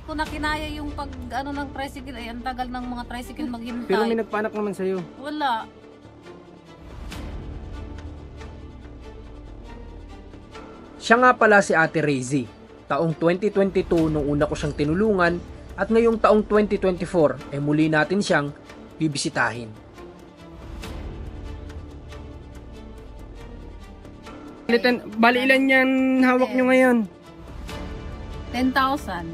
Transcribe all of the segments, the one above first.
ko na kinaya yung pag ano ng tricycle. Ay, ang tagal ng mga tricycle maghintay. Pero may nagpanak naman sa'yo. Wala. Siya nga pala si Ate Razy. Taong 2022 nung una ko siyang tinulungan at ngayong taong 2024 ay muli natin siyang bibisitahin. Bali ilan yan hawak nyo ngayon? 10,000.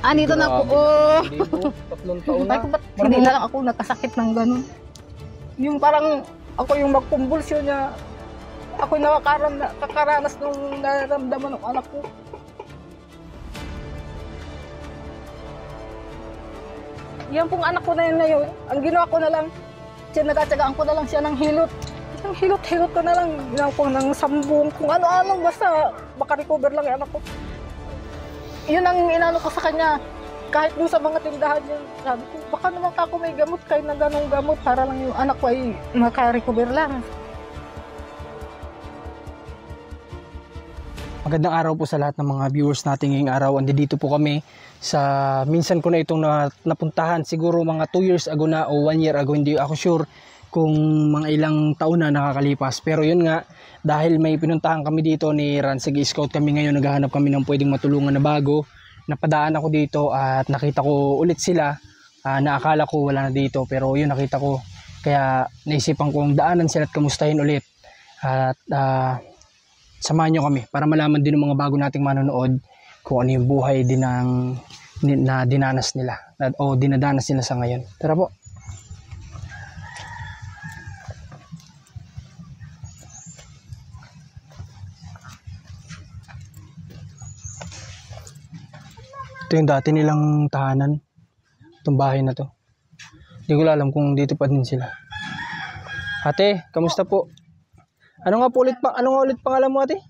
Anito na po. Oh. Tatlong taon Ay, na. ba't hindi na lang ako nagkasakit ng ganun? Yung parang ako yung magkumbulsyon niya. Ako yung nakakaranas nung nararamdaman ng anak ko. Yan pong anak ko na yun ngayon, ang ginawa ko na lang, nagtatsagaan ko na lang siya ng hilot. Yung hilot-hilot ko na lang, ginawa ko ng sambong, kung ano-ano, basta makarecover lang yung anak ko. Yun ang inano ko sa kanya, kahit doon sa mga tindahan niya, sabi ko, baka naman ako may gamot, kahit na ganong gamot, para lang yung anak ko ay makarecover lang. Magandang araw po sa lahat ng mga viewers natin ngayong araw. Andito po kami sa minsan ko na itong napuntahan, siguro mga 2 years ago na o 1 year ago, hindi ako sure kung mga ilang taon na nakakalipas. Pero yun nga, dahil may pinuntahan kami dito ni Ran, Scout kami ngayon, naghahanap kami ng pwedeng matulungan na bago. Napadaan ako dito at nakita ko ulit sila, na akala ko wala na dito, pero yun nakita ko. Kaya naisipan kong daanan sila at kamustahin ulit. At samahan nyo kami para malaman din ng mga bago nating manonood kung ano yung buhay din na dinanas nila o dinadanas nila sa ngayon. Tara po. Ito yung dati nilang tahanan. Itong bahay na to. Hindi ko alam kung dito pa din sila. Ate, kamusta po? Ano nga ulit pangalan mo, ate?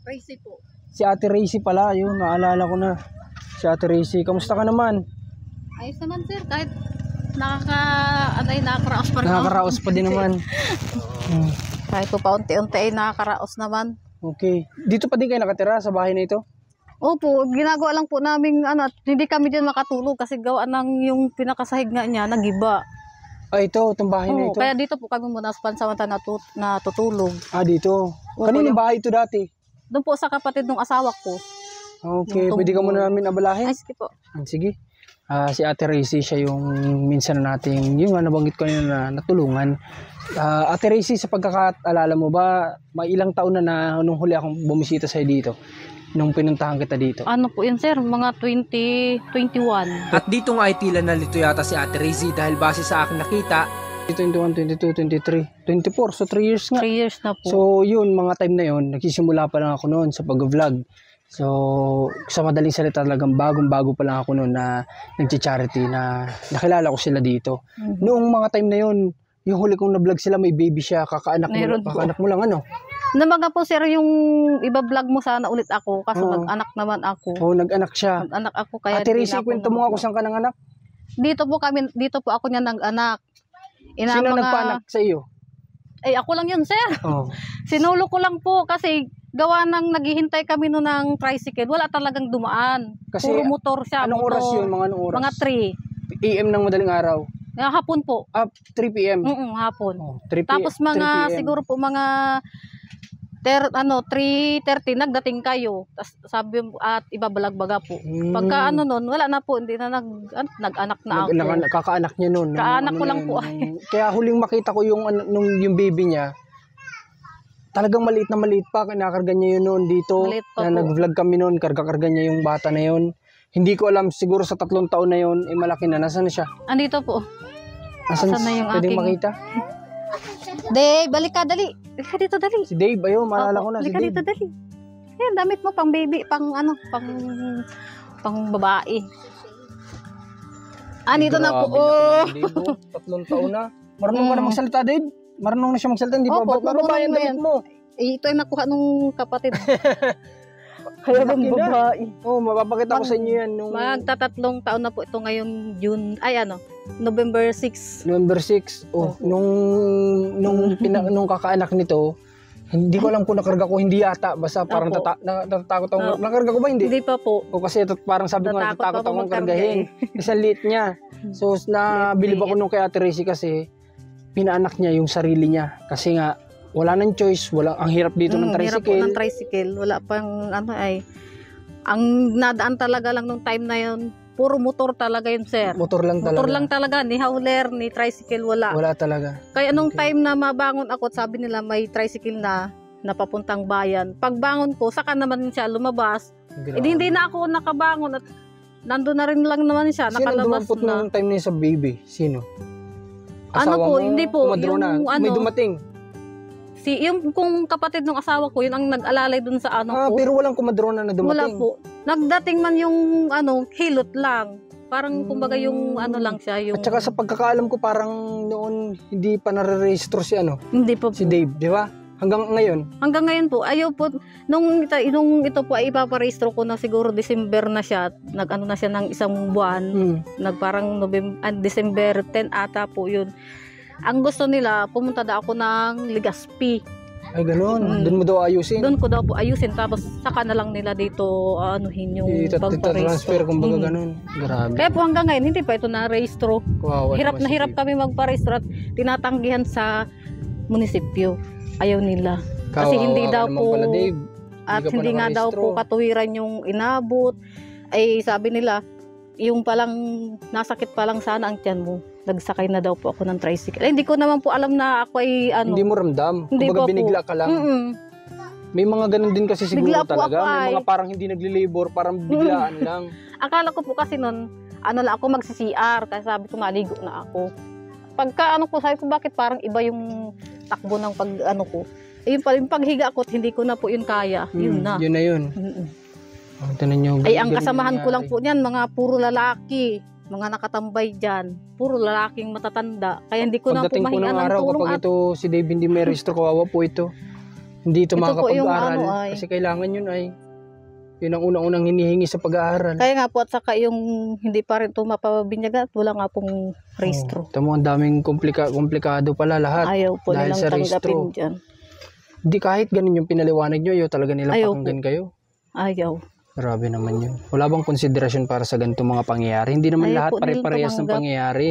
Racy po. Si Ate Racy pala, yun, naalala ko na. Si Ate Racy, kamusta ka naman? Ayos naman sir, kahit nakakaraos pa rin. Nakakaraos pa din naman. Kahit po paunti-unti ay nakakaraos naman. Okay. Dito pa din kayo nakatira sa bahay na ito? Opo, ginagawa lang po namin, at hindi kami dyan makatulog kasi gawa ng yung pinakasahig nga niya, nagiba. Ito, itong bahay na ito. Kaya dito po kami muna sa pansamanta natutulog. Dito. Kaninong bahay ito dati? Doon po sa kapatid ng asawa ko. Okay, pwede ka muna namin abalahin? Ay, sige po. Sige. Si Ate Racy, siya yung minsan na nating, yung nabanggit ko na natulungan. Ate Racy, sa pagkakaalala mo ba, may ilang taon na nung huli akong bumisita sa'yo dito? Nung pinuntahan kita dito? Ano po yun sir? Mga 2021. At dito nga ay tila nalito yata si Ate Razy dahil base sa aking nakita, 21, 22, 23, 24, so 3 years nga. 3 years na po. So yun, mga time na yun, nagsisimula pa lang ako noon sa pag-vlog. So sa madaling salita talagang bagong-bago pa lang ako noon na nag-charity na nakilala ko sila dito. Noong mga time na yun, yung huli kong na-vlog sila, may baby siya, kakaanak mo lang ano? Namaga po sir, yung iba-vlog mo sana ulit ako kasi nag-anak naman ako. Nag-anak siya. Nag-anak ako kaya Ate Racy, kwento mo nga kung saan ka nanganak? Dito po ako niya nag-anak. Sino nagpaanak sa iyo? Ay, ako lang yun, sir. Sinulo ko lang po kasi gawa ng naghihintay kami noon ng tricycle. Wala talagang dumaan. Kasi puro motor siya. Anong oras yun? Mga anong oras? Mga 3. AM ng madaling araw? Hapon po. 3 PM? Hapon. 3 Tapos mga, siguro po mga 3:30 nagdating kayo. Tas sabi at ibabalagbaga po. Pagka noon, wala na po, hindi na nag-anak na ako. Kakaanak niya noon. Kaanak ko lang po. Kaya huling makita ko yung baby niya, talagang maliit na maliit pa, kinakarga niya yun noon dito. Na nag-vlog kami noon, karga-karga niya yung bata na yun. Hindi ko alam, siguro sa 3 taon na yun, malaki na. Nasaan na siya? Andito po. Nasaan na yung pwedeng makita? Dave, balik ka, dali. Balik ka dito, dali. Si Dave, ayun, maalala ko na si Dave. Balik ka dito, dali. Ayan, damit mo, pang baby, pang babae. Dito na po. Dave, 3 taon na. Marunong ka na magsalita, Dave? Marunong na siya magsalita, hindi ba? Ba't mababae ang damit mo? Ito ay nakuha nung kapatid. Kaya bang babae. Mapapakita ko sa inyo yan. Magta3 taon na po ito ngayon November 6. November 6. Nung kakaanak nito, Hindi ko alam kung nakarga ko, hindi yata. Basta parang Opo. natatakot ako. Opo. Nakarga ko ba hindi? Hindi pa po. O kasi parang sabi ko, Natatakot natatakot pa akong ako magkarga kargahin. Isang liit niya. So, nabilib ako Liit. nung kay Ate Racy kasi pinaanak niya yung sarili niya. Kasi nga, wala nang choice. Ang hirap dito ng Hirap po tricycle. ng tricycle. Wala pang ano ay. Ang nadaan talaga lang nung time na yun, puro motor talaga yun, sir. Motor lang talaga. Motor lang talaga. Ni hauler, ni tricycle, wala. Wala talaga. Kaya nung Okay. time na mabangon ako, sabi nila may tricycle na napapuntang bayan. Pagbangon ko, saka naman siya lumabas. Grabe. Hindi na ako nakabangon at nandun na rin lang naman siya, Sino nakalabas dumampot na. nung time na yun sa baby? Sino? Ano po, hindi po, Kumadro na. yung May ano, dumating. Yung kung kapatid ng asawa ko, yun ang nag-alalay dun sa ano ko. Pero walang kumadrona na Wala dumating. po. Nagdating man yung ano, hilot lang. Parang kumbaga yung ano lang siya, yung At saka sa pagkakaalam ko parang noon hindi pa nare-register si hindi po. si Dave, di ba? Hanggang ngayon. Hanggang ngayon po, ayaw po, nung ito po ay ipaparehistro ko na siguro December na siya, nag-ano na siya ng isang buwan, nagparang December 10 ata po yun. Ang gusto nila, pumunta daw ako ng Legazpi. Ay ganoon. Doon mo daw ayusin. Doon ko daw po ayusin, tapos saka na lang nila dito anuhin yung Transfer kumbaga ganun. Grabe. Kaya po hanggang ngayon, hindi pa ito na-rehistro. Kawawa Hirap naman na si hirap Dave. kami magparehistro at tinatanggihan sa munisipyo. Ayaw nila. Kasi Kawawa hindi ka daw naman po, pala, Dave. at ka pa hindi nga daw nakarehistro. po katuwiran yung inabot. Ay sabi nila, yung palang nasakit pa lang sana ang tiyan mo. Nagsakay na daw po ako ng tricycle. Hindi ko naman po alam na ako ay ano. Hindi mo ramdam. Hindi Kumbaga pa po. binigla ka lang. May mga ganun din kasi siguro Bigla po talaga. ako May ay. mga parang hindi nagli-labor, parang biglaan lang. Akala ko po kasi nun, ano lang ako magsi-CR. Kasi sabi ko maligo na ako. Pagka ano ko, sabi ko bakit parang iba yung takbo ng pag ano ko. Yung paghiga ko, hindi ko na po yun kaya. Yun na. Yun na yun. Oh, tinan nyo, Ay, ang ganun kasamahan ko lang nangyari. po niyan, mga puro lalaki. Mga nakatambay dyan. Puro lalaking matatanda. Kaya hindi ko na po Pagdating po mahingan ng ng araw, tulong. kapag ito si Dave hindi may registro, kawawa po ito. Hindi ito Ito po yung makakapag-aral. ano ay. Kasi kailangan yun ay, yun ang unang-unang hinihingi sa pag-aaral. Kaya nga po at saka yung hindi pa rin ito mapabinyaga at wala nga pong registro. Tamo, ang daming komplikado pala lahat. Ayaw po Dahil nilang sa tanggapin registro. dyan. Hindi kahit ganun yung pinaliwanag nyo, ayaw talaga nilang Ayaw pakinggan kayo. Ayaw. Grabe naman yun. Wala bang konsiderasyon para sa ganitong mga pangyayari? Hindi naman Ayaw lahat po nilang pare-parehas ng tumanggap. pangyayari.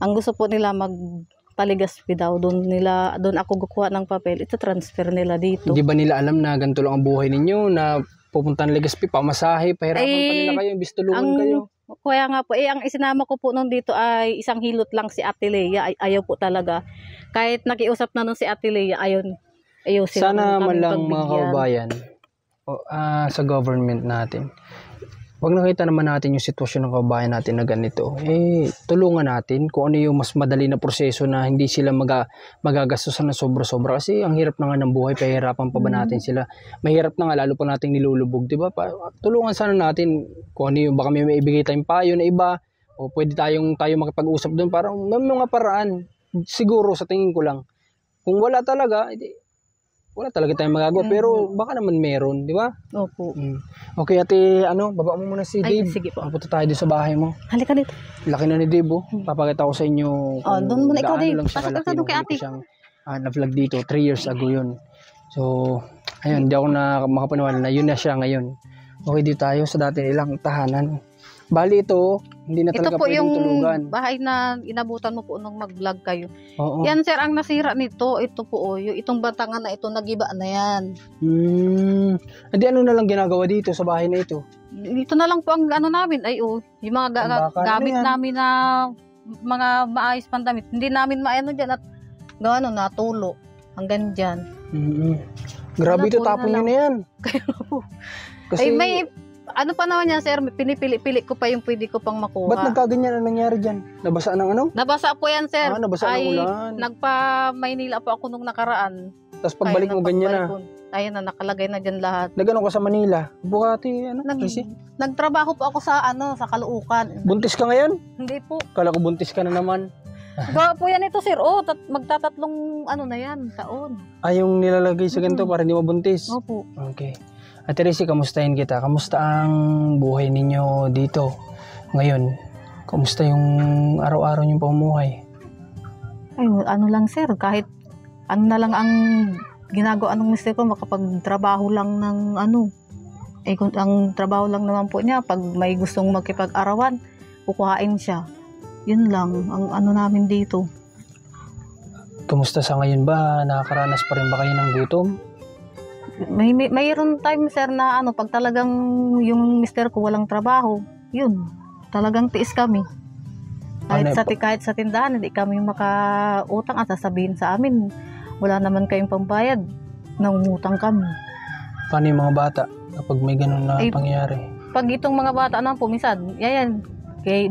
Ang gusto po nila magpaligaspi daw. Doon ako kukuha ng papel. Ito transfer nila dito. Hindi ba nila alam na ganito lang ang buhay ninyo? Na pupunta ng Legazpi, pamasahe, pahirapan pa nila kayo, imbis tulungan kayo. Kaya nga po, ang isinama ko po nung dito ay isang hilot lang si Ate Lea. Ayaw po talaga. Kahit nakiusap na nung si Ate Lea, ayaw sila. Sana man kaming lang mga pagbigyan. kababayan sa government natin, pag nakita naman natin yung sitwasyon ng kababayan natin na ganito, tulungan natin kung ano yung mas madali na proseso na hindi sila magagastusan ng sobra-sobra. Kasi ang hirap na nga ng buhay, pahirapan pa ba natin sila? Mahirap na nga, lalo pa nating nilulubog, di ba? Tulungan sana natin kung ano yung, baka may maibigay tayong payo na iba, o pwede tayo makipag-usap doon, parang may mga paraan. Siguro sa tingin ko lang, kung wala talaga, wala talaga tayong magagawa, pero baka naman meron, di ba? Opo. Okay, ate, baba mo muna si Ay, Dave. sige po. Punta tayo doon sa bahay mo. Halika dito. Laki na ni Dave, oh. Papakita ko sa inyo kung doon muna ikaw, gaano Dave. lang siya Pasok kalaki ka doon nung kay huli ko ate. siyang na-vlog dito. 3 years ago yun. So, ayun, hindi ako makapaniwala na yun na siya ngayon. Okay, dito tayo sa dati nilang tahanan. Bali ito, hindi na Ito talaga po pwedeng yung tulugan. bahay na inabutan mo po nung mag-vlog kayo. Oo. Yan sir, ang nasira nito, ito po yung itong batangan na ito, nagiba na yan. Hindi, ano na lang ginagawa dito sa bahay na ito? Dito na lang po ang ano namin, yung mga Tambakan, gamit ano yan? namin na mga maayos pang damit. Hindi namin maano dyan at natulo hanggang dyan. Grabe Wala ito, po, tapon na nyo na yan. Kasi, Ay may, ano pa naman yan sir, pinipili ko pa yung pwede ko pang makuha. ba't nagkaganyan ang nangyari dyan? Nabasa ng ano? Nabasa po yan sir. Nabasa ng ulan. Nagpa-Maynila po ako nung nakaraan. Tapos pagbalik mo ganyan na. Ayun na, nakalagay na dyan lahat. Nagano ka sa Manila? Bukati, Tracy? Nagtrabaho po ako sa sa Caloocan. Buntis ka ngayon? Hindi po. Kala ko buntis ka na naman. Gawa po yan ito sir. Magtatatlong na yan, taon. Yung nilalagay sa ganito para hindi mabuntis. Opo. Okay. Ate Tracy, kamustahin kita. Kamusta ang buhay ninyo dito ngayon? Kamusta yung araw-araw niyong pamumuhay? Ay, lang sir, kahit ano na lang ang ginagawa ng mister ko, makapagtrabaho lang ng ano. Kung ang trabaho lang naman po niya, pag may gustong magkipag-arawan, kukuhain siya. Yun lang, ang ano namin dito. Kumusta sa ngayon ba? Nakakaranas pa rin ba kayo ng gutom? Mayroon time, sir, na ano, pag talagang yung mister ko walang trabaho, yun, talagang tiis kami. Kahit sa tindahan, hindi kami makautang at sasabihin sa amin, wala naman kayong pambayad, nangungutang kami. Paano yung mga bata kapag may ganun na pangyayari? Pag itong mga bata naman po, minsan, yan,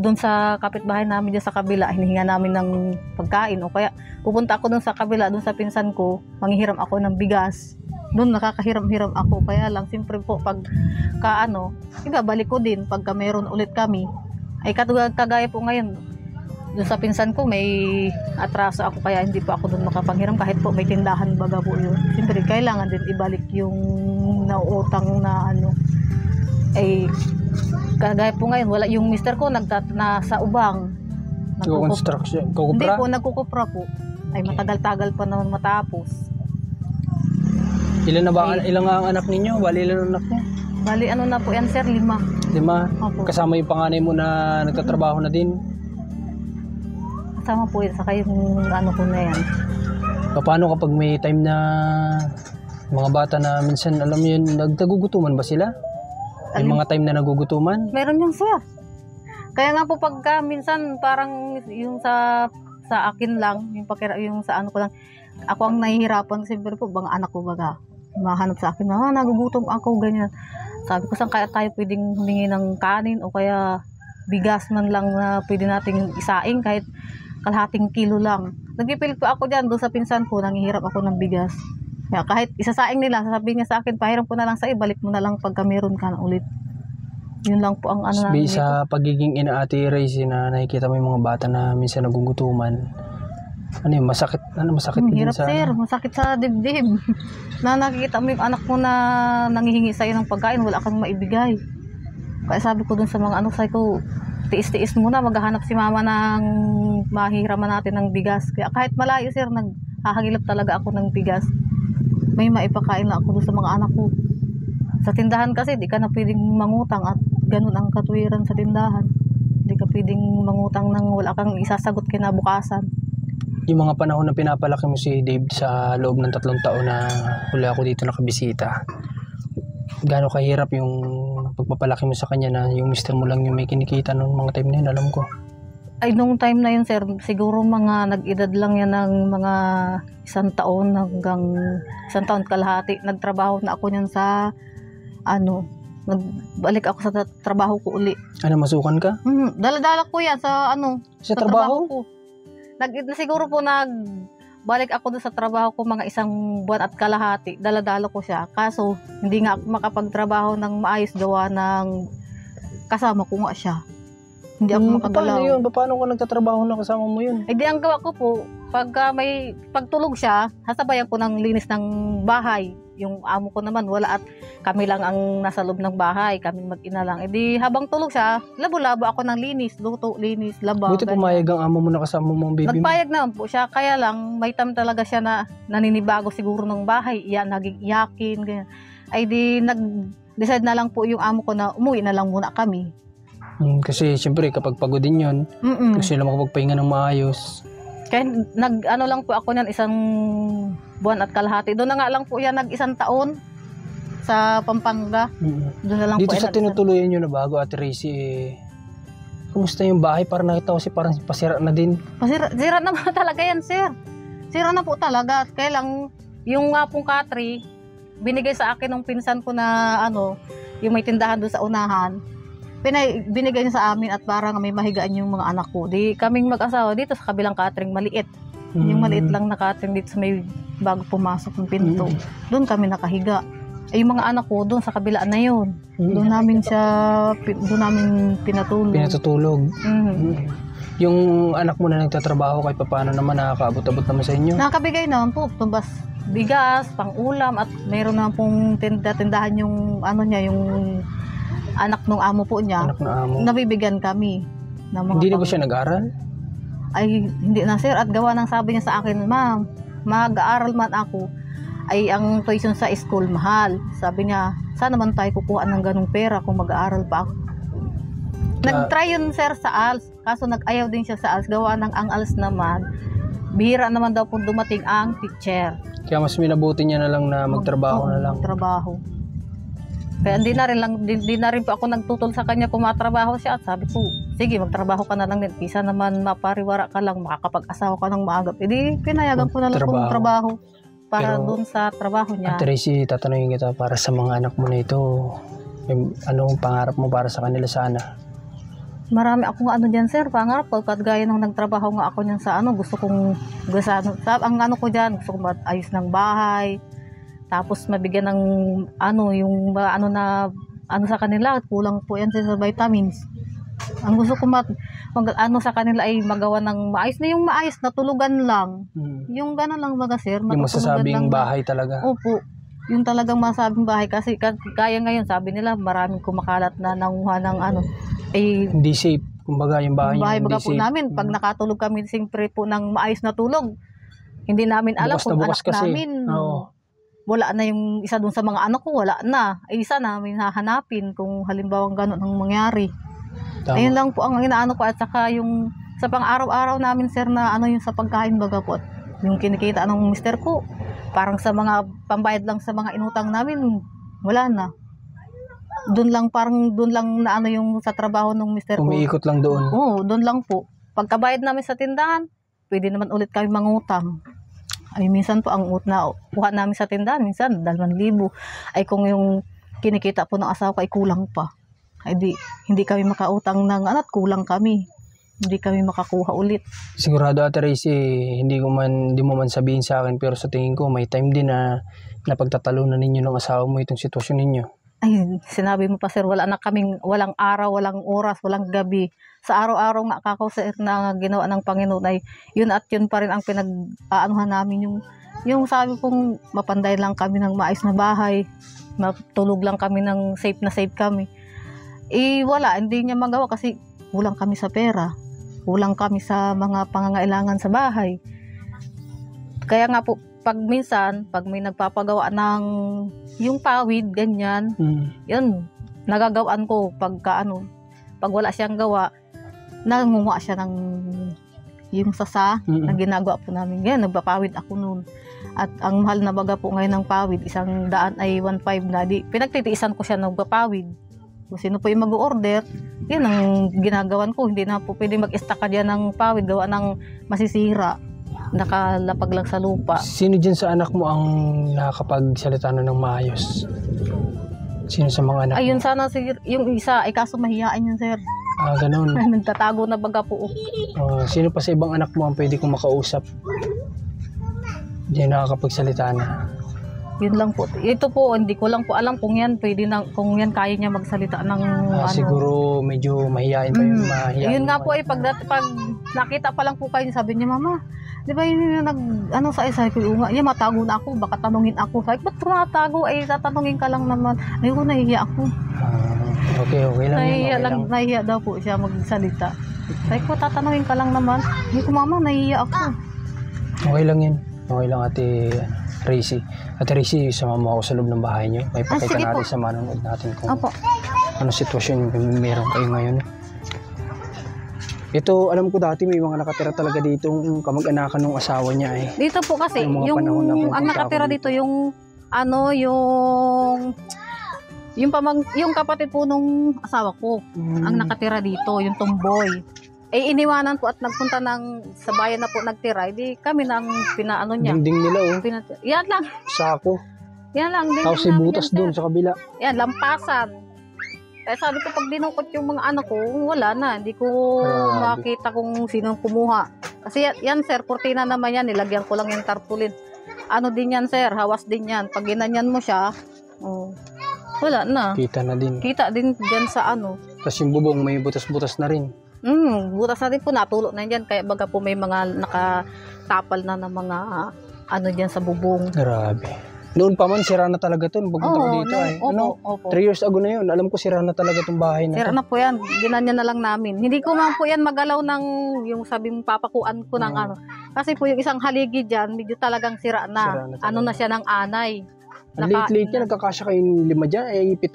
doon sa kapitbahay namin dyan sa kabila, hinihinga namin ng pagkain, o kaya pupunta ako doon sa kabila, doon sa pinsan ko, manghihiram ako ng bigas. Doon nakakahiram-hiram ako, kaya lang, siyempre po, pag ibabalik ko din, pagka meron ulit kami, ay kagaya po ngayon, doon sa pinsan ko may atraso ako, kaya hindi po ako doon makapanghiram kahit po may tindahan baga po yun. Siyempre kailangan din ibalik yung nauutang na ano. Kagaya po ngayon, wala yung mister ko nasa ubang. Construction, Hindi po, nagkukupra po. Ay matagal-tagal pa naman matapos. Ilan nga ang anak ninyo? Bali ilan ang anak niyo? Bali ano na po yan, sir, 5. 5? Opo. Kasama yung panganay mo na nagtatrabaho na din? Kasama po yun, saka yung ano ko na yan. Paano kapag may time na mga bata na minsan, alam mo yun, nagugutuman ba sila? May mga time na nagugutuman? Meron yung sir. Kaya nga po pagka minsan parang yung sa akin lang, yung sa ano ko lang, ako ang nahihirapan kasi po bang anak ko baga mahanap sa akin, nagugutom ako, ganyan. Sabi ko, saan kaya tayo pwedeng humingi ng kanin o kaya bigas man lang na pwede nating isaing kahit kalahating kilo lang. Nagpipilit po ako dyan, doon sa pinsan ko, nangihirap ako ng bigas. Kaya kahit isasaing nila, sasabihin niya sa akin, pahiram ko na lang sa balik mo na lang pagka meron ka na ulit. Yun lang po ang ano namin. Sa pagiging ina Ate Razy na nakikita mo yung mga bata na minsan nagugutuman, ano yung masakit? Masakit din hirap, sa... sir, masakit sa dibdib. Na nakikita mo yung anak mo na nangihingi sa'yo ng pagkain, wala kang maibigay. Kaya sabi ko dun sa mga sabi ko, tiis-tiis muna, maghahanap si mama ng mahihiraman natin ng bigas. Kaya kahit malayo, sir, naghahagilap talaga ako ng bigas. May maipakain lang ako dun sa mga anak ko. Sa tindahan kasi, di ka na pwedeng mangutang at ganun ang katuwiran sa tindahan. Di ka pwedeng mangutang nang wala kang isasagot kinabukasan. Yung mga panahon na pinapalaki mo si Dave sa loob ng 3 taon na huli ako dito nakabisita, gaano kahirap yung pagpapalaki mo sa kanya na yung mister mo lang yung may kinikita noong mga time na yun, alam ko. Ay, nung time na yun, sir, siguro mga nag-edad lang yan ng mga 1 taon hanggang 1 taon kalahati. Nagtrabaho na ako niyan sa nagbalik ako sa trabaho ko uli. Masukan ka? Dala-dala ko yan sa Sa trabaho ko. Siguro po nagbalik ako doon sa trabaho ko mga 1 buwan at kalahati. Dala-dala ko siya. Kaso hindi nga ako makapagtrabaho ng maayos gawa ng kasama ko nga siya. Hindi ako makagalaw. Paano yun? Paano ka nagtatrabaho na kasama mo yun? Di ang gawa ko po, pagtulog siya, sasabayan ko ng linis ng bahay. Yung amo ko naman wala at kami lang ang nasa loob ng bahay, kami mag-ina lang. Habang tulog siya, labo-labo ako ng linis, luto, linis, laba. Buti pumayag ang amo mo na kasama mo ang baby mo. Nagpayag naman po siya, kaya lang may time talaga siya na naninibago siguro ng bahay, naging iyakin, ganyan. Nag-decide na lang po yung amo ko na umuwi na lang muna kami. Kasi siyempre kapag pagod din yun, gusto nila makapagpahinga ng maayos. Kaya lang po ako niyan 1 buwan at kalahati. Doon na nga lang po yan 1 taon sa Pampanga. Doon na lang dito po sa tinutuluyan nyo na bago, Ate Razy, kumusta yung bahay? Parang nakita ko parang pasira na din. Sira naman talaga yan, sir. Sira na po talaga. Kaya lang, yung nga pong katri, binigay sa akin ng pinsan ko na yung may tindahan doon sa unahan. Binigay niya sa amin at parang may mahigaan yung mga anak ko. Di kaming mag-asawa dito sa kabilang catering maliit. Yung maliit lang na catering dito sa may bago pumasok ng pinto. Doon kami nakahiga. Yung mga anak ko doon sa kabila na yun. Doon namin pinatutulog. Yung anak mo na nagtatrabaho kay paano naman nakakaabot-abot naman sa inyo? Nakabigay naman po. Tumbas bigas, pang-ulam at mayroon naman pong tindahan yung yung anak ng amo po niya. Anak ng amo. Nabibigyan kami. Hindi na ba siya nag-aral? Ay, hindi na, sir. At gawa ng sabi niya sa akin, ma'am, mag-aaral man ako. ay ang tuition sa school mahal. Sabi niya, saan naman tayo kukuha ng ganung pera kung mag-aaral pa ako? Nag-try yun sir sa ALS, kaso nag-ayaw din siya sa ALS. Gawa ng ang ALS naman, bihira naman daw po dumating ang teacher. Kaya mas minabuti niya na lang na magtrabaho na lang. Magtrabaho. Kaya hindi na rin po ako nagtutol sa kanya kung matrabaho siya. At sabi ko, sige magtrabaho ka na lang din. Kisa naman mapariwara ka lang, makakapag-asawa ka ng maaga. Hindi, pinayagan ko na lang kung trabaho. Para doon sa trabaho niya. Ate Tracy, tatanungin kita para sa mga anak mo na ito, anong pangarap mo para sa kanila sana? Marami akong dyan sir, pangarap ko. Gaya nung nagtrabaho nga ako niyan sa gusto kong, ang ko dyan, gusto kong ayos ng bahay. Tapos mabigyan ng yung sa kanila, kulang po yan sa vitamins. Ang gusto ko sa kanila ay magawa ng maayos na yung maayos na tulugan lang. Yung gano'n lang mga sir. Yung masasabing bahay talaga. Opo. Yung talagang masasabing bahay. Kasi kaya ngayon, sabi nila, maraming kumakalat na nanguha ng hindi safe. Kumbaga yung bahay niya hindi po safe. namin, pag nakatulog kami, siyempre po ng maayos na tulog. Hindi namin alam kung anak kasi namin. Wala na yung isa dun sa mga anak ko, wala na. Ay isa namin hahanapin kung halimbawa gano'n ang mangyari. Tama. Ayun lang po ang inaano ko at saka yung sa pang-araw-araw namin sir na yung sa pagkain baga po. Yung kinikita ng mister ko, parang sa mga pambayad lang sa mga inutang namin, wala na. Doon lang na yung sa trabaho ng mister ko. Umiikot lang doon. Oo, doon lang po. Pagkabayad namin sa tindahan, pwede naman ulit kami mangutang. Ay minsan po ang kuha namin sa tindahan, minsan 2,000. Ay kung yung kinikita po ng asawa ko ay kulang pa. Ay hindi kami makautang ng kulang kami. Hindi kami makakuha ulit. Sigurado Ate Tracy, hindi mo man sabihin sa akin, pero sa tingin ko may time din na napagtatalunan ninyo ng asawa mo itong sitwasyon ninyo. Ay, sinabi mo pa sir, walang araw, walang oras, walang gabi. Sa araw-araw nga kako sir na ginawa ng Panginoon ay yun at yun pa rin ang pinag-aanuhan namin yung sabi kong mapanday lang kami ng maayos na bahay, matulog lang kami ng safe na safe kami. Wala, hindi niya magawa kasi kulang kami sa pera, kulang kami sa mga pangangailangan sa bahay. Kaya nga po, pag may nagpapagawa ng yung pawid, ganyan, yun, nagagawaan ko pag wala siyang gawa, nangunguha siya ng yung sasa na ginagawa po namin. Yan, nagpapawid ako noon. At ang mahal na baga po ngayon ng pawid, 100 ay 1.5 na. Pinagtitiisan ko siya ng pawid. Kung sino po yung mag-order, yan ang ginagawan ko. Hindi na po pwede mag-stock ka dyan ng pawid, gawa ng masisira. Nakalapag lang sa lupa. Sino dyan sa anak mo ang nakakapagsalita na ng maayos? Sino sa mga anak mo? Ayun sana sir, yung isa ay kaso mahihain yun sir. Ganun. Nagtatago na baga po. Sino pa sa ibang anak mo ang pwede kong makausap? Diyan nakakapagsalita na. Yun lang po. Ito po, hindi ko lang po alam kung yan kaya niya magsalita ng siguro medyo mahihain pa yung mahihain. Yun nga po pag nakita pa lang po kayo, sabi niya, mama, di ba yun sa isa ko, matago na ako, baka tanungin ako. Sabi, ba't tumatago? Tatanungin ka lang naman. Ayoko, nahihiya ako. Okay lang. Nahihiya daw po siya magsalita. Sabi ko, tatanungin ka lang naman. Hindi ko, mama, nahihiya ako. Okay lang yun. Okay lang Ate Tracy. Ate Tracy, sama mo ako sa loob ng bahay niyo. May pakita natin sa manonood natin kung ano sitwasyon yung meron kayo ngayon. Ito, alam ko dati may mga nakatira talaga dito kamag-anakan ng asawa niya Dito po kasi, ang nakatira dito yung yung kapatid po nung asawa ko, ang nakatira dito, yung tomboy. Iniwanan po at nagpunta sa bayan na po nagtira. Di kami nang pinaano niya. Dingding nila yan lang. Sako. Yan lang. Tapos si butas doon sa kabila. Yan, lampasan. Kaya sabi ko pag dinukot yung mga anak ko, wala na. Hindi ko makita kung sino kumuha. Kasi yan sir, kurtina naman yan. Nilagyan ko lang yung tarpaulin. Ano din yan sir, hawas din yan. Pag ginanyan mo siya, wala na. Kita na din. Kita din dyan sa Tapos yung bubong may butas-butas na rin. Butas na din po, natulo na dyan. Kaya baga po may mga nakatapal na ng mga dyan sa bubong. Grabe. Noon pa man, sira na talaga to. Pagpunta ko dito ay. Opo. 3 years ago na yun. Alam ko sira na talaga tong bahay na Sira to. na po yan. Ginanya na lang namin. Hindi ko man po yan magalaw ng yung sabi mong papakuan ko ng ano. Kasi po yung isang haligi dyan, medyo talagang sira na. Sira na talaga. Ano na siya ng anay. Ang late-late niya, nagkakasya kayong 5 dyan, ay 7.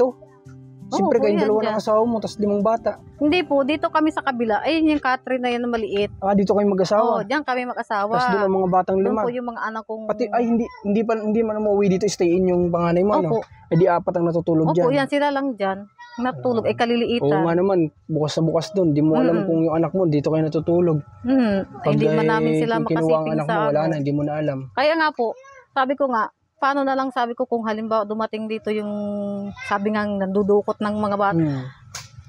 Siyempre po, kayong yan 2 dyan. ng asawa mo, tapos 5 bata. Hindi po, dito kami sa kabila. Ayun yung Catherine na yan na maliit. Dito kayong Oo, mag-asawa. diyan kami mag-asawa. Tapos doon ang mga batang 5. Doon po yung mga anak kong... Pati, hindi man umuwi dito, stay in yung panganay mo, Opo. no? Eh di 4 ang natutulog Opo, dyan. yan sila lang dyan. Natulog, Oo kaliliitan. nga naman, bukas na bukas doon. Di mo alam kung yung anak mo, dito kayo natutulog. Hindi man namin sila kung kinuha ang makasiping anak sa mo, wala ano. na, hindi mo na alam. Kaya nga po, sabi ko nga, paano na lang sabi ko kung halimbawa dumating dito yung sabi nga nandudukot ng mga bata.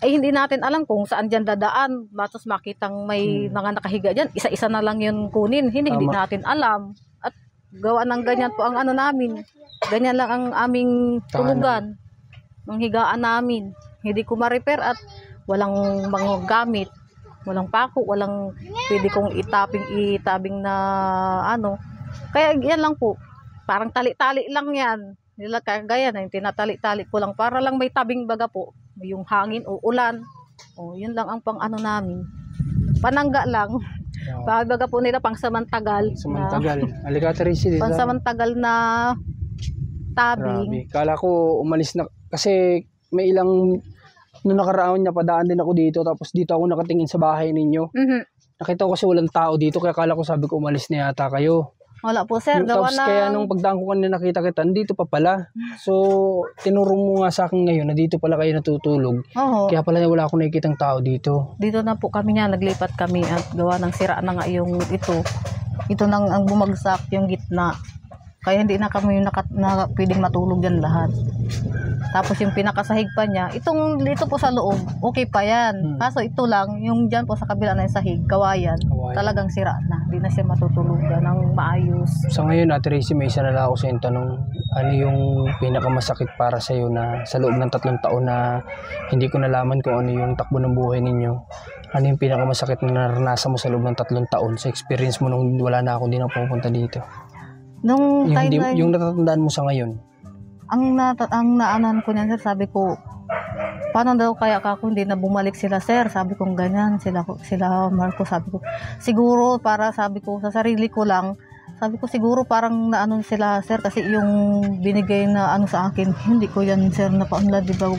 Ay hindi natin alam kung saan dyan dadaan. Batos makitang may mga nakahiga dyan. Isa-isa na lang yun kunin. Hindi natin alam. At gawa ng ganyan po ang ano namin. Ganyan lang ang aming tulugan. Ang higaan namin. Hindi ko ma-repair at walang mga gamit. Walang pako. Walang pwede kong itabing na ano. Kaya yan lang po. Parang tali-tali lang yan. Nila kagaya na yung tinatali-tali ko lang para lang may tabing baga po. Yung hangin o ulan. O, yun lang ang pang ano namin. Panangga lang. Baga po nila pang samantagal. Samantagal. Aligata rin siya. Pang samantagal na tabing. Grabe. Kala ko umalis na. Kasi may ilang nung nakaraan niya padaan din ako dito. Tapos dito ako nakatingin sa bahay ninyo. Nakita ko kasi walang tao dito. Kaya kala ko sabi ko umalis na yata kayo. Wala po sir, gawa Tapos na... kaya nung pagdaan ko kanina nakita kita, dito pa pala. So, tinuro mo nga sa akin ngayon na dito pala kayo natutulog. Oo. Kaya pala wala akong nakikitang tao dito. Dito na po kami niya, naglipat kami at gawa ng sira na nga yung ito. Ito nang ang bumagsak yung gitna. Kaya hindi na kami na pwedeng matulog dyan lahat. Tapos yung pinakasahig pa niya, dito po sa loob, okay pa yan. Kaso ito lang, yung dyan po sa kabila na yung sahig, kawayan. Talagang sira na. Hindi na siya matutulugan ng maayos. Sa ngayon, Ate Racy, may isa na lang ako sa yung tanong. Ano yung pinakamasakit para sa iyo na sa loob ng 3 taon na hindi ko nalaman kung ano yung takbo ng buhay ninyo? Ano yung pinakamasakit na naranasan mo sa loob ng 3 taon sa experience mo nung wala na ako, hindi na pupunta dito? Nung Yung natatandaan mo sa ngayon? Ang naanan ko niyan, sir, sabi ko, paano daw kaya ako hindi na bumalik sila, sir? Sabi ko ganyan, sila Marco, sabi ko, siguro para sabi ko sa sarili ko lang, sabi ko siguro parang naano sila, sir, kasi yung binigay na ano sa akin, hindi ko yan, sir, napaunlad, di ba?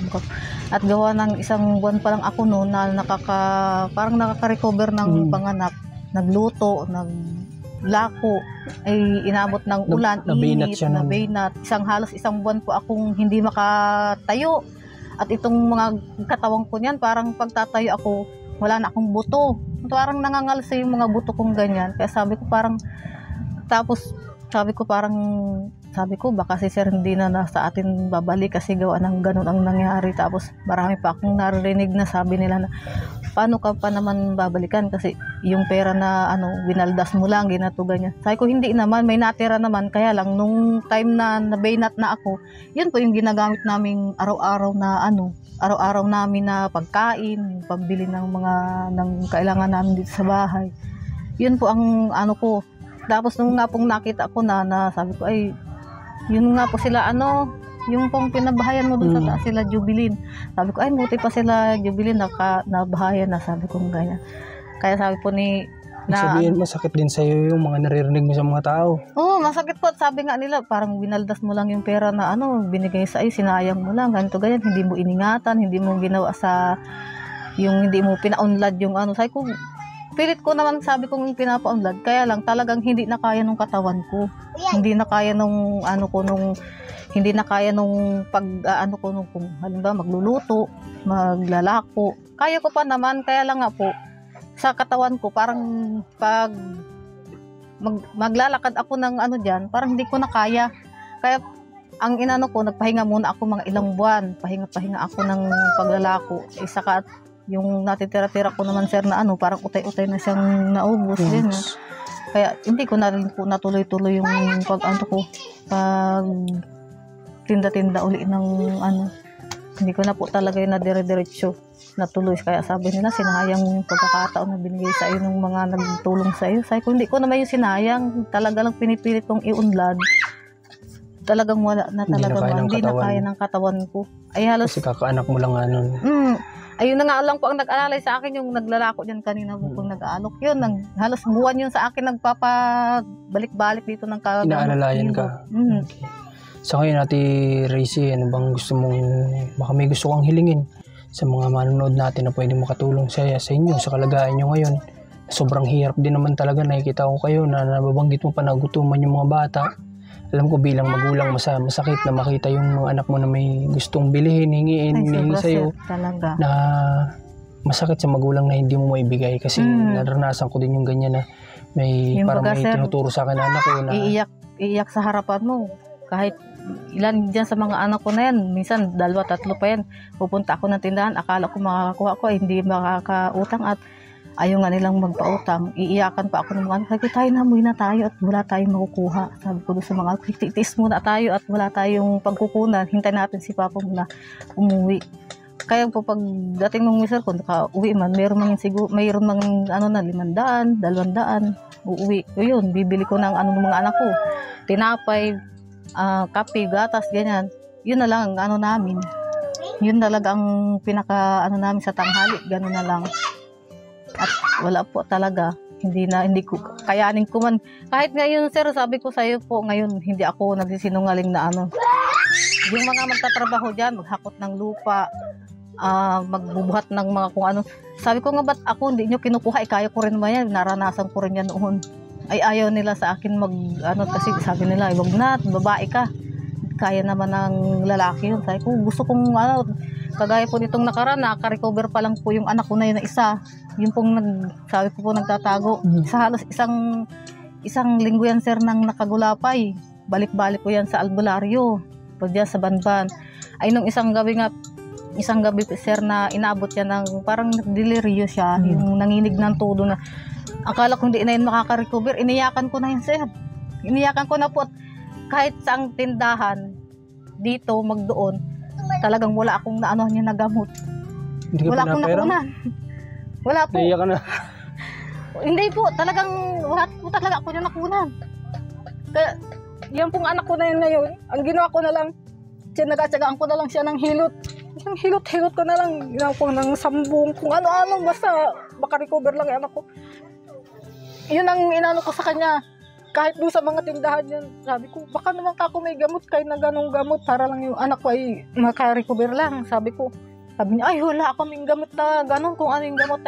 At gawa ng 1 buwan pa lang ako noon na parang nakaka-recover ng panganak, nagluto, naglako, ay inabot ng ulan, init, nabainat. Halos 1 buwan po akong hindi makatayo. At itong mga katawan ko niyan, parang pagtatayo ako, wala na akong buto. Parang nangangalsa yung mga buto kong ganyan. Kaya sabi ko baka si sir hindi na sa atin babalik kasi gawa ng ganun ang nangyari. Tapos marami pa akong narinig na sabi nila na paano ka pa naman babalikan kasi yung pera na binaldas mo lang, ginatugan niya. Sabi ko hindi naman, may natira naman. Kaya lang nung time na nabainat na ako, yun po yung ginagamit naming araw-araw namin na pagkain, pambili ng kailangan namin dito sa bahay. Yun po ang ko. Tapos nung nga pong nakita ko na sabi ko ay yun nga po sila yung pong pinabahayan mo doon sa taas sila Jubilin. Sabi ko ay buti pa sila Jubilin nabahayan na, sabi ko ganyan. Kaya sabi po sabihin masakit din sa'yo yung mga naririnig mo sa mga tao. Oo, masakit po. Sabi nga nila parang binaldas mo lang yung pera na binigay sa iyo, sinayang mo lang, ganito ganyan, hindi mo iningatan, hindi mo ginawa hindi mo pinaunlad yung Sabi ko pilit ko naman, sabi kong pinapaunlad, kaya lang talagang hindi na kaya nung katawan ko. Hindi na kaya nung hindi na kaya nung kung halimbawa magluluto, maglalako. Kaya ko pa naman, kaya lang nga po sa katawan ko parang pag maglalakad ako ng diyan, parang hindi ko na kaya. Kaya ang nagpahinga muna ako mga ilang buwan. Pahinga ako ng paglalako. Saka yung natitira-tira ko naman, sir, na parang utay-utay na siyang naubos din. Kaya hindi ko na rin po natuloy-tuloy yung pag tinda-tinda uli ng hindi ko na po talaga yung nadire-diretso natuloy. Kaya sabi nila sinayang yung pagkakataon na binigay sa iyo ng mga nagtulong sa iyo. Sabi ko hindi ko naman yung sinayang, talaga lang pinipilit kong iunlad. talagang wala na Hindi na talaga. kaya ng Hindi na katawan. kaya ng katawan ko. Ay halos, Kasi kakaanak mo lang nga nun. ayun na nga lang po ang nag-alalay sa akin, yung naglalako dyan kanina po kung nag-aalok. Yun, halos buwan yun sa akin, nagpapabalik-balik dito ng kagamot. Inaalalayan ka. Okay. So ngayon, Ate Racy, ano bang gusto mong, baka may gusto kang hilingin sa mga manonood natin na pwede makatulong sa inyo, sa kalagayan nyo ngayon. Sobrang hirap din naman talaga, nakikita ko kayo na nababanggit mo pa nagutuman yung mga bata. Alam ko bilang magulang masakit na makita yung mga anak mo na may gustong bilihin, hingiin sa'yo. Talaga. Na masakit sa magulang na hindi mo maibigay kasi naranasan ko din yung ganyan na may Yung parang baga, may sir, tinuturo sa akin na anak ko na iiyak sa harapan mo. Kahit ilan dyan sa mga anak ko na yan, minsan 2-3 pa yan. Pupunta ako ng tindahan, akala ko makakakuha ko, hindi makakautang at ayaw nga nilang magpautang. Iiyakan pa ako ng mga anak. Sabi ko, tayo na, muwi na tayo at wala tayong makukuha. Sabi ko doon sa mga anak, titis muna tayo at wala tayong pagkukunan. Hintay natin si Papa muna umuwi. Kaya po pagdating ng mister ko, uwi man, mayroon mang 500, 200, uuwi. O yun, bibili ko ng ng mga anak ko. Tinapay, kape, gatas, ganyan. Yun na lang ang namin. Yun talaga ang pinaka namin sa tanghali, gano'n na lang. At wala po talaga. Hindi ko kayanin ko man. Kahit ngayon, sir, sabi ko sa iyo po, ngayon hindi ako nagsisinungaling na yung mga magtatrabaho diyan, maghakot ng lupa, magbubuhat ng mga kung ano. Sabi ko nga, ba't ako hindi nyo kinukuha? Kaya ko rin naman yan. Naranasan ko rin yan noon. Ay ayaw nila sa akin kasi sabi nila, wag na, babae ka. Kaya naman ng lalaki yun. Sabi ko, gusto kong kagaya po nitong nakaraan, naka-recover pa lang po yung anak ko na yun na isa. Yun pong sabi ko po nagtatago. Sa halos isang linggo yan, sir, nang nakagulapay. Balik-balik ko yan sa albularyo. Po dyan sa Banban. Ay nung isang gabi, sir, na inabot yan ng parang deliryo siya. Yung nanginig ng todo na akala ko hindi na yun makaka-recover. Iniyakan ko na yun, sir. Iniyakan ko na po. At kahit saang tindahan dito, magdoon, talagang wala akong naanohan yung nagamot. Wala akong nakunan. Wala po. Naiyak ka na. Hindi po, talagang wala po talaga ako yung nakunan. Kaya, yan pong anak ko na yun ngayon, ang ginawa ko na lang, nagtsagaan ko na lang siya ng hilot. Yung hilot ko na lang, ginawa ko ng sambong, kung ano-ano, basta makarecover lang yung anak ko. Yun ang inano ko sa kanya. Kahit doon sa mga tindahan yun, sabi ko, baka naman ako may gamot, kahit na ganong gamot, para lang yung anak ko ay makarecover lang. Sabi niya, ay wala kaming gamot na ganon, kung ano yung gamot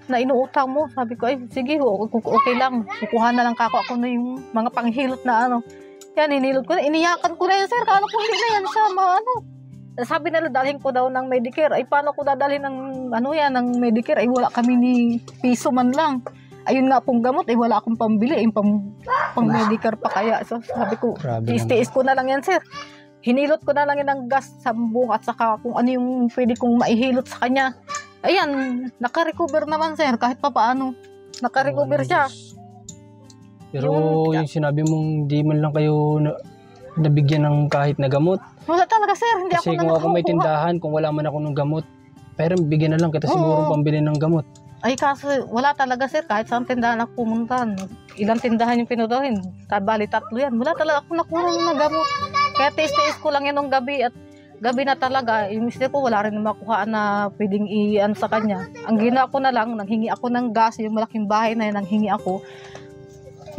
na inuutang mo. Sabi ko, ay sige, okay lang, kukuha na lang ako na yung mga panghilot na Yan, hinilot ko na, iniyakan ko na yun, sir, kala ko hindi na yan siya, Sabi nila, dalhin ko daw ng Medicare. Ay, paano ko dadalhin ng, ng Medicare? Ay, wala kami ni piso man lang. Ayun nga pong gamot, wala akong pambili, pang Medicare pa kaya. So, sabi ko, tiis ko na lang yan, sir. Hinilot ko na lang yan ng gas, sambong, at saka kung ano yung pwede kong maihilot sa kanya. Ayan, naka-recover naman, sir, kahit pa paano. Naka-recover siya. Pero yung sinabi mong di man lang kayo nabigyan ng kahit na gamot. Wala talaga, sir, hindi kasi ako kung ako may tindahan, kung wala man ako ng gamot, pero bigyan na lang kita siguro pambili ng gamot. Ay, kasi wala talaga, sir. Kahit saan tindahan ako pumunta. Ilang tindahan yung pinudahin. Bali, 3 yan. Wala talaga ako nakuha ng gamot. Kaya tiis-tiis ko lang yan nung gabi. At gabi na talaga, yung mister ko wala rin makuhaan na pwedeng sa kanya. Ang ginawa ko na lang, nanghingi ako ng gas. Yung malaking bahay na yun, nanghingi ako.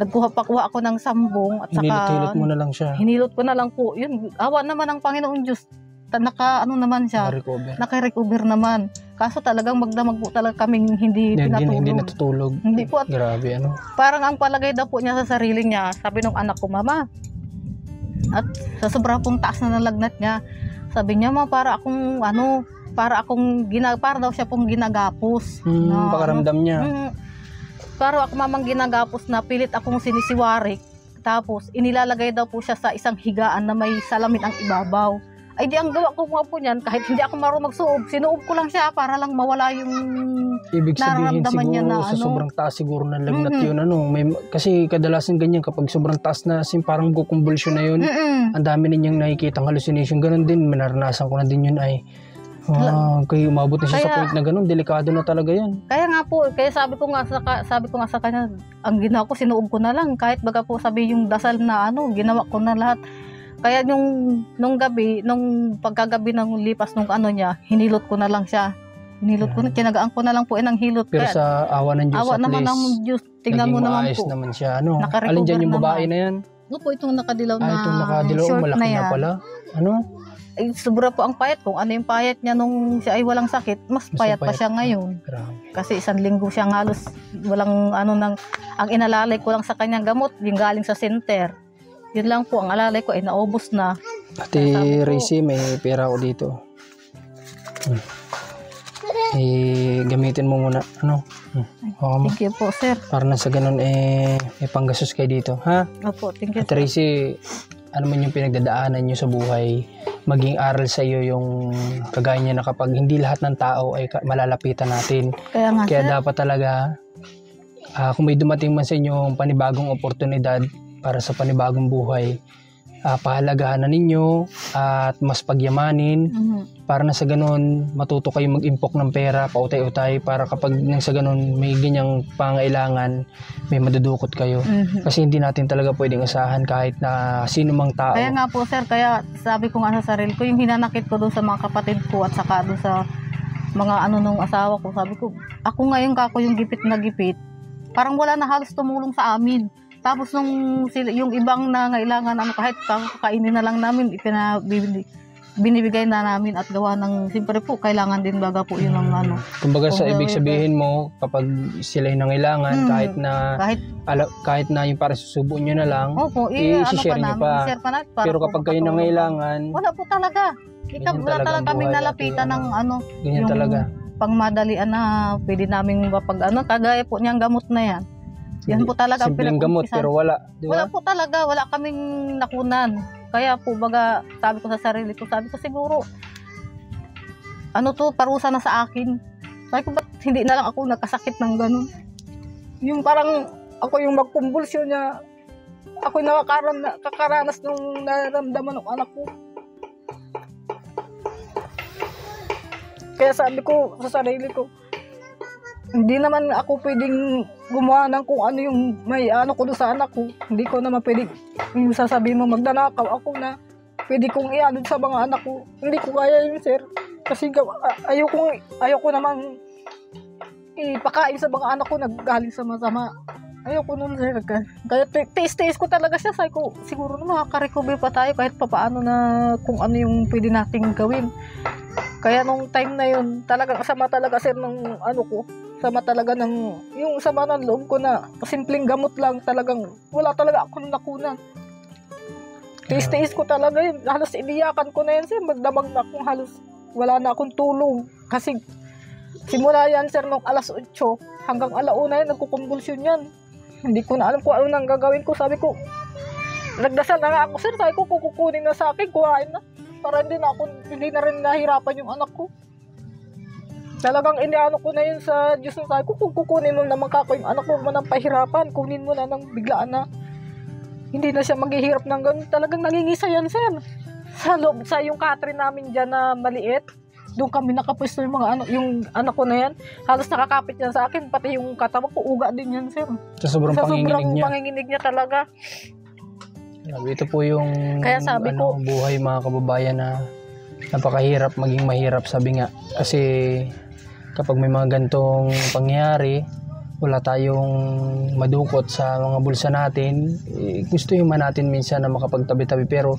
Nagkuha ako ng sambong. At saka, hinilot mo na lang siya. Hinilot ko na lang po. Yun, awa naman ng Panginoon Diyos. Naman siya. Naka-recover naman. Kaso talagang magdamag po talaga kaming hindi pinatulog. Hindi natutulog. Hindi po. Grabe, Parang ang palagay daw po niya sa sarili niya, sabi nung anak ko, mama. At sa sobrang pong taas na nalagnat niya, sabi niya, para daw siya pong ginagapos. Pakaramdam niya. Para ako mamang ginagapos na pilit akong sinisiwarik. Tapos, inilalagay daw po siya sa isang higaan na may salamin ang ibabaw. Ay di ang gawa ko mga po niyan, kahit hindi ako marunong magsuob, sinuob ko lang siya para lang mawala yung ibig sabihin siguro niya na sa sobrang taas siguro ng lagnat yun. Kasi kadalasan ganyan kapag sobrang taas na parang kukumbulsyon na yun, ang dami ninyang nakikitang hallucination. Ganon din, naranasan ko na din yun ay Kaya umabot na siya sa Kaya- point na ganun, delikado na talaga yan. Kaya nga po, kaya sabi ko nga sa kanya, ang ginawa ko, sinuog ko na lang. Kahit baga po sabi yung dasal na ginawa ko na lahat. Kaya nung gabi, nung pagkagabi ng lipas nung niya, hinilot ko na lang siya. Hinilot ko na, tinagaan ko na lang po ng hilot. Pero Kaya, sa awa ng Diyos, awa at naman least, ng Diyos, tingnan mo naging naman maayos po. naman siya. Nakarecover Alin dyan yung babae naman. na yan? Ano po itong nakadilaw na Itong nakadilaw, short malaki na na yan. pala. Ay, sobra po ang payat. Kung ano yung payat niya nung siya ay walang sakit, mas payat pa payat siya pa. ngayon. Grabe. Kasi 1 linggo siyang halos walang ang inalalay ko lang sa kanyang gamot, yung galing sa center. Yun lang po, ang alalay ko ay naubos na. Ate Sabi ko- Racy, may pera ako dito. Gamitin mo muna. Oo, ma. Thank you po, sir. Para na sa ganun, may panggastos kayo dito. Ha? Opo, thank you. Ate Racy, ano man yung pinagdadaanan nyo sa buhay, maging aral sa iyo yung kagaya niya na kapag hindi lahat ng tao ay malalapitan natin. Kaya nga, Kaya sir. dapat talaga, kung may dumating man sa inyo panibagong oportunidad para sa panibagong buhay, pahalagahan na ninyo at mas pagyamanin Mhm. para na sa ganun matuto kayo mag-impok ng pera, pautay-utay para kapag nang sa ganun may ganyang pangailangan, may madudukot kayo. Mhm. Kasi hindi natin talaga pwedeng asahan kahit na sino mang tao. Kaya nga po, sir, kaya sabi ko nga sa sarili ko, yung hinanakit ko doon sa mga kapatid ko at saka doon sa mga nung asawa ko, sabi ko, ako ngayon kako yung gipit na gipit, parang wala na halos tumulong sa amin. Tapos yung ibang nangailangan, kahit kakainin na lang namin, binibigay na namin at gawa ng, siyempre po, kailangan din baga po yun ng Kumbaga sa Kung ibig gawin sabihin mo, kapag sila'y nangailangan, kahit na yung para susubo nyo na lang, opo, i-share nyo pa. i-share pa natin para Pero po kapag kayo makatulong. nangailangan, Wala po talaga. Ganyan Wala talaga talaga ang kaming buhay nalapitan natin, ng ganyan yung talaga. pangmadalian na pwede namin mapag kagaya po niyang gamot na yan. Yan po talaga ang Simpleng gamot pinag-umpisan. pero wala, di Wala ba? po talaga, wala kaming nakunan. Kaya po baga, sabi ko sa sarili ko, siguro, parusa na sa akin. Sabi ko, ba't hindi na lang ako nagkasakit ng ganun? Yung parang ako yung magkumbulsyon niya, ako nakakaranas nung nararamdaman ng anak ko. Kaya sabi ko sa sarili ko, hindi naman ako pwedeng gumawa ng kung ano yung may ko doon sa anak ko. Hindi ko naman pwedeng yung sasabihin mo magdanakaw ako na pwede kong sa mga anak ko. Hindi ko kaya yun, sir. Kasi ayoko namang ipakain sa mga anak ko naggaling sa masama. Ayoko nun, sir. Kaya tiis ko talaga siya. Sabi ko, siguro na makaka-recover pa tayo kahit papaano na kung ano yung pwede nating gawin. Kaya nung time na yun, talagang sama talaga, sir, ng ko. Sama talaga yung sama ng loob ko na simpleng gamot lang talagang wala talaga akong nakunan. Tiis ko talaga yun. Halos iniyakan ko na yan, sir. Magdamag na akong halos wala na akong tulong. Kasi simula yan, sir, nung 8:00 hanggang 1:00 yan, nagkukumbulsyon yan. Hindi ko na alam kung ano nang gagawin ko. Sabi ko, nagdasal na nga ako, sir. Sabi ko, kukunin na sa akin, kuhain na. Para hindi na rin nahirapan yung anak ko. Talagang iniano ko na yun sa Diyos na sabi ko, kung kukunin mo naman kako yung anak ko man ng pahirapan, kunin mo na ng biglaan na. Hindi na siya maghihirap ng ganun. Talagang nangingisa yan, sir. Sa yung Catherine namin dyan na maliit, doon kami nakapwesto yung yung anak ko na yan. Halos nakakapit yan sa akin, pati yung katawan ko, uga din yan, sir. Sa sobrang panginginig niya. Panginginig niya talaga. Ito po yung Kaya sabi ko, buhay mga kababayan na napakahirap maging mahirap, sabi nga. Kasi kapag may mga gantong pangyayari, wala tayong madukot sa mga bulsa natin, gusto yung natin minsan na makapagtabi-tabi, pero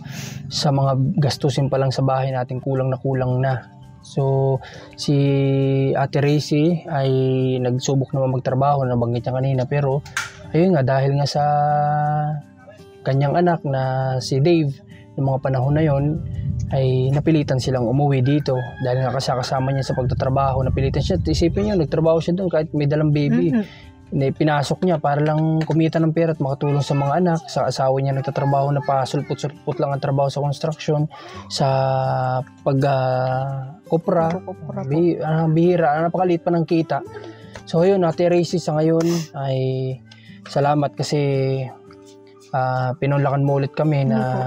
sa mga gastusin pa lang sa bahay natin, kulang na. So, si Ate Racy ay nagsubok naman magtrabaho, nabanggit niya kanina, pero ayun nga, dahil nga sa kanyang anak na si Dave, noong mga panahon na yon, ay napilitan silang umuwi dito dahil nga kasama niya sa pagtatrabaho. Napilitan siya. Isipin niyo, nagtrabaho siya doon kahit may dalang baby. Pinasok niya para lang kumita ng pera at makatulong sa mga anak. Sa asawa niya nagtatrabaho na pasulput-sulput lang ang trabaho sa construction, sa pag-kopra. Bihira. Napakaliit pa ng kita. So yun, Ate Racy sa ngayon ay salamat kasi pinunlakan mo ulit kami na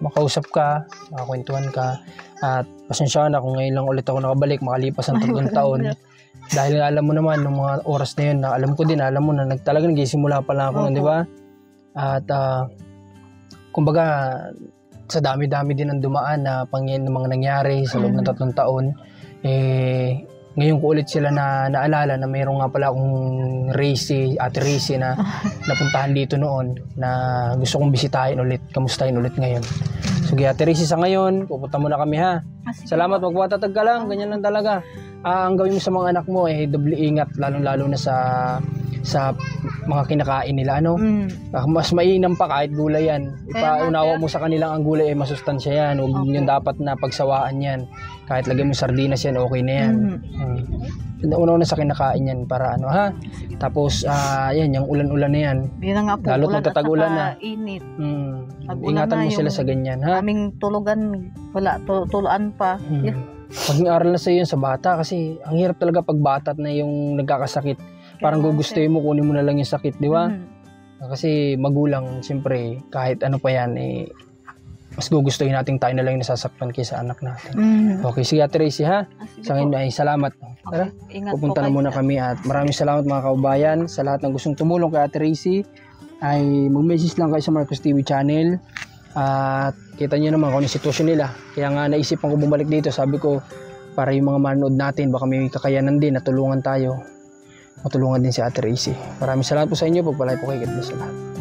makausap ka, makakwentuhan ka. At pasensya na kung ngayon lang ulit ako nakabalik, makalipas ang 3 taon. Dahil alam mo naman, ng mga oras na yun, na alam ko din, alam mo na talagang nagsisimula pa lang ako, di ba? At kumbaga, sa dami-dami din ang dumaan na ng mga nangyari sa loob ng 3 taon, ngayon ko ulit sila na naalala na mayroon nga pala akong Ate Racy na napuntahan dito noon na gusto kong bisitahin ulit, kamustahin ulit ngayon. So Ate Racy, sa ngayon, pupunta muna kami ha. Salamat, magpatatag ka lang, ganyan lang talaga. Ang gawin mo sa mga anak mo doble ingat, lalong-lalo na sa mga kinakain nila, ano? Mas mainam pa kahit gulay yan. Ipaunawa mo sa kanilang ang gulay ay masustansya yan. Huwag yun dapat na pagsawaan yan. Kahit lagyan mo sardinas yan, okay na yan. Una-una sa kinakain yan para ano ha. Tapos yan, yung ulan-ulan na yan. Yun na nga po, lalo ulan kung tatagulan na. Init. Ingatan mo sila sa ganyan ha. Aming tulugan, wala, tuluan pa. Pag-aaral na sa iyo sa bata kasi ang hirap talaga pag bata na yung nagkakasakit. Parang gugustuhin mo, kunin mo na lang yung sakit, di ba? Kasi magulang, siyempre, kahit ano pa yan, mas gugustuhin natin tayo na lang yung nasasaktan kaysa anak natin. Okay, sige Ate Racy ha. Sa ngayon ay salamat. Tara, pupunta na muna kami at maraming salamat mga kaubayan sa lahat ng gustong tumulong kay Ate Racy. Ay mag-message lang kayo sa Marcos TV channel. At kita nyo naman kung ano yung sitwasyon nila. Kaya nga naisipan ko bumalik dito. Sabi ko, para yung mga manood natin, baka may kakayanan din na tulungan tayo. Matulungan din si Ate Racy. Maraming salamat po sa inyo. Pagpalay po kayo. God bless sa lahat.